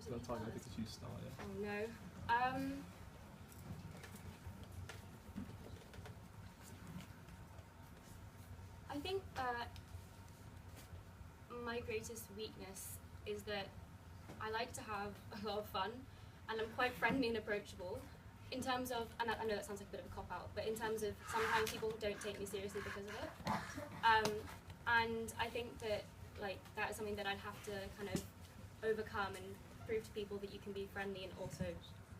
got time. I think it's you start. Yeah. Oh no. I think my greatest weakness is that I like to have a lot of fun, and I'm quite friendly and approachable. In terms of, and I know that sounds like a bit of a cop-out, but in terms of sometimes people don't take me seriously because of it. And I think that that is something that I'd have to kind of overcome and prove to people that you can be friendly and also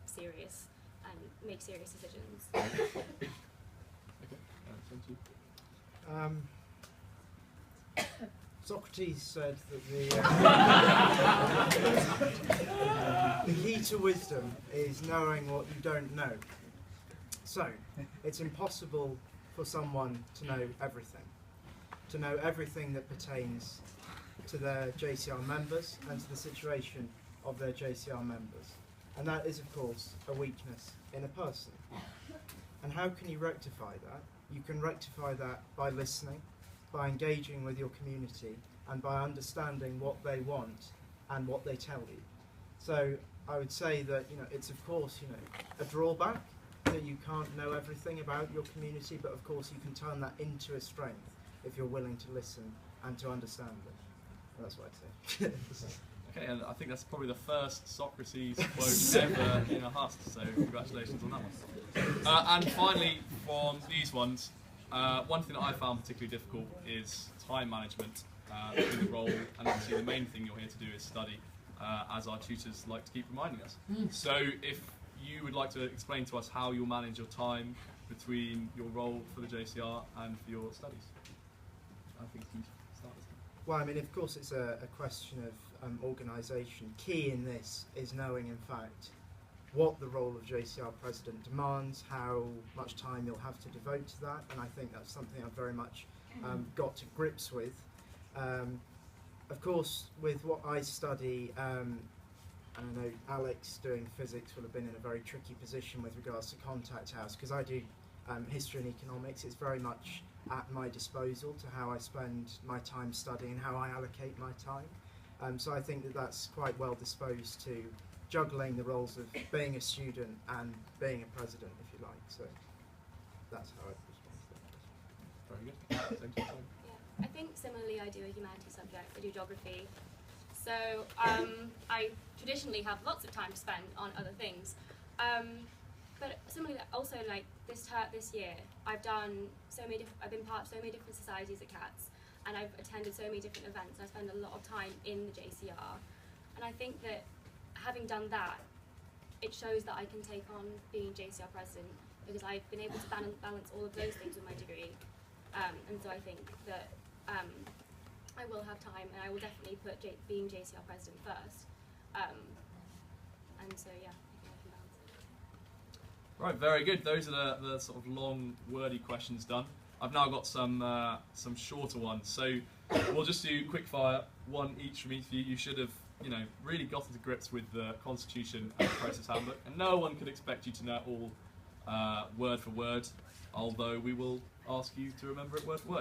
serious and make serious decisions. Okay. Thank you. Socrates said that the key to wisdom is knowing what you don't know. So, it's impossible for someone to know everything that pertains to their JCR members and to the situation of their JCR members. And that is, of course, a weakness in a person. And how can you rectify that? You can rectify that by listening, by engaging with your community, and by understanding what they want and what they tell you. So I would say that it's of course a drawback that you can't know everything about your community, but of course you can turn that into a strength if you're willing to listen and to understand it. And that's what I'd say. Okay, and I think that's probably the first Socrates quote ever in a Husts, so congratulations on that one. And finally, from these ones, one thing that I found particularly difficult is time management in the role, and obviously the main thing you're here to do is study, as our tutors like to keep reminding us. So if you would like to explain to us how you'll manage your time between your role for the JCR and for your studies. I think you start this. Well, I mean, of course it's a question of organisation. Key in this is knowing, in fact, what the role of JCR President demands, how much time you'll have to devote to that, and I think that's something I've very much got to grips with. Of course, with what I study, and I know Alex doing physics will have been in a very tricky position with regards to Contact House, because I do history and economics. It's very much at my disposal to how I spend my time studying, how I allocate my time. So I think that that's quite well disposed to juggling the roles of being a student and being a president, if you like. So that's how I'd respond to that. Very good. Thank you. Yeah, I think similarly I do a humanities subject, I do geography. So I traditionally have lots of time to spend on other things. But similarly, also this year, I've been part of so many different societies at CATS, and I've attended so many different events, and I spend a lot of time in the JCR. And I think that having done that, it shows that I can take on being JCR president, because I've been able to balance all of those things with my degree. And so I think that I will have time, and I will definitely put being JCR president first. And so yeah, I think I can balance it. Right, very good. Those are the sort of long, wordy questions done. I've now got some shorter ones. So we'll just do quick fire, one each from each of you. You should have really gotten to grips with the Constitution and the Process Handbook, and no one could expect you to know it all word for word, although we will ask you to remember it word for word.